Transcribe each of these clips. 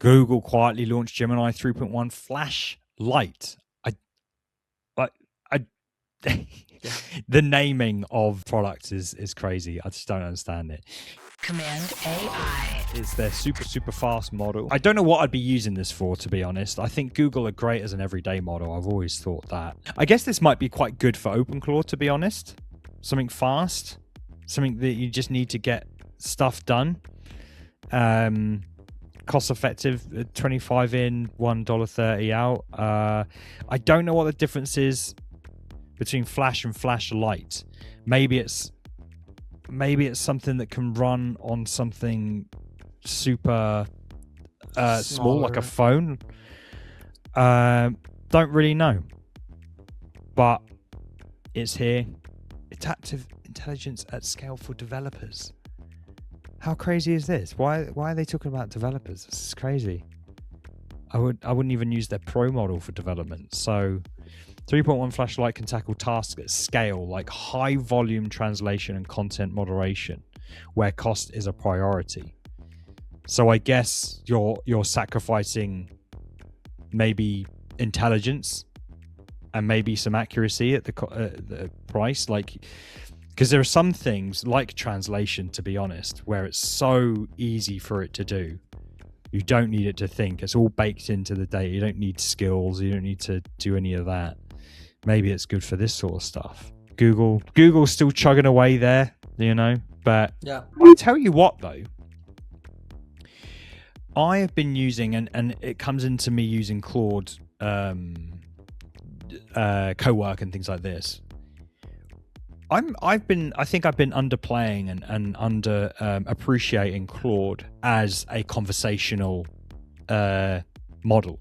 Google quietly launched Gemini 3.1 flashlight. The naming of products is crazy. I just don't understand it. Cmd+AI is their super fast model. I don't know what I'd be using this for, to be honest. I think Google are great as an everyday model. I've always thought that. I guess this might be quite good for OpenClaw, to be honest. Something fast, something that you just need to get stuff done. Cost effective, 25 in, $1.30 out. I don't know what the difference is between Flash and Flashlight. Maybe it's something that can run on something super small, like a phone. Don't really know, but it's here. Adaptive intelligence at scale for developers. How crazy is this? Why are they talking about developers? This is crazy. I wouldn't even use their pro model for development. So 3.1 flashlight can tackle tasks at scale, like high volume translation and content moderation, where cost is a priority. So I guess you're sacrificing maybe intelligence and maybe some accuracy at the price, like, because there are some things like translation, to be honest, where it's so easy for it to do. You don't need it to think. It's all baked into the data. You don't need skills. You don't need to do any of that. Maybe it's good for this sort of stuff. Google's still chugging away there, you know. But yeah, I'll tell you what, though. I have been using, and it comes into me using Claude co-work and things like this. I think I've been underplaying and under appreciating Claude as a conversational model.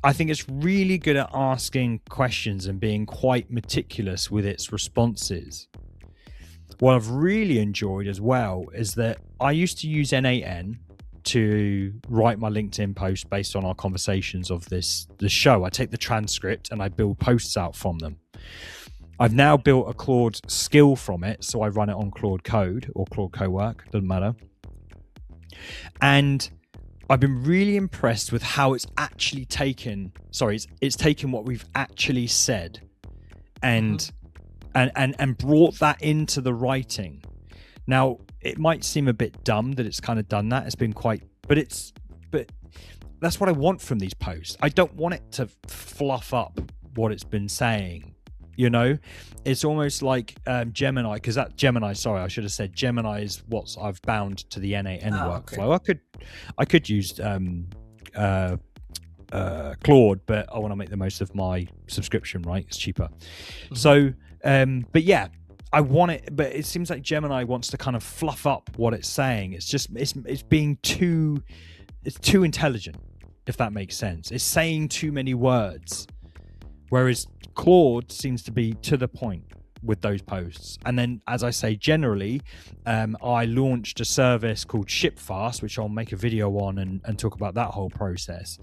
I think it's really good at asking questions and being quite meticulous with its responses. What I've really enjoyed as well is that I used to use N8N to write my LinkedIn post based on our conversations of the show. I take the transcript and I build posts out from them. I've now built a Claude skill from it, so I run it on Claude Code or Claude Co-work, doesn't matter. And I've been really impressed with how it's actually taken. It's taken what we've actually said, and brought that into the writing. Now, it might seem a bit dumb that it's kind of done that. It's been quite, but that's what I want from these posts. I don't want it to fluff up what it's been saying. You know, it's almost like Gemini, because that Gemini, sorry, I should have said Gemini is what I've bound to the N8N workflow. Okay. I could use Claude, but I want to make the most of my subscription, right? It's cheaper. Mm-hmm. So, but yeah, I want it, but it seems like Gemini wants to kind of fluff up what it's saying. It's just, it's being too intelligent, if that makes sense. It's saying too many words. Whereas Claude seems to be to the point with those posts. And then, as I say, generally, I launched a service called Shipfast, which I'll make a video on and talk about that whole process,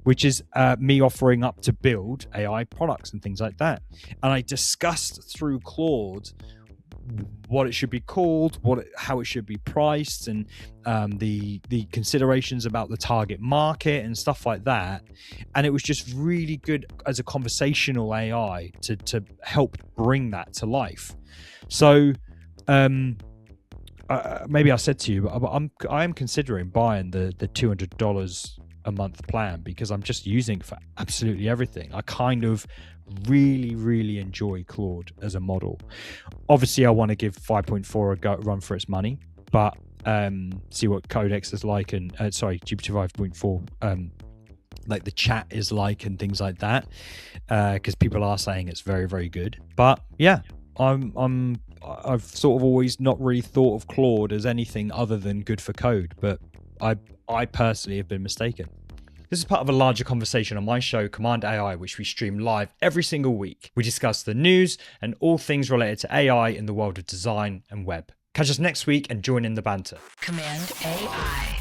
which is me offering up to build AI products and things like that. And I discussed through Claude what it should be called, how it should be priced, and the considerations about the target market and stuff like that. And it was just really good as a conversational AI to help bring that to life. So maybe I said to you, but I am considering buying the $200 a month plan, because I'm just using it for absolutely everything. I kind of really enjoy Claude as a model. Obviously, I want to give 5.4 a run for its money, but see what Codex is like, and GPT 5.4 like the chat is like, and things like that, because people are saying it's very good. But yeah, I've sort of always not really thought of Claude as anything other than good for code, but I personally have been mistaken. This is part of a larger conversation on my show, Cmd+AI, which we stream live every single week. We discuss the news and all things related to AI in the world of design and web. Catch us next week and join in the banter. Cmd+AI.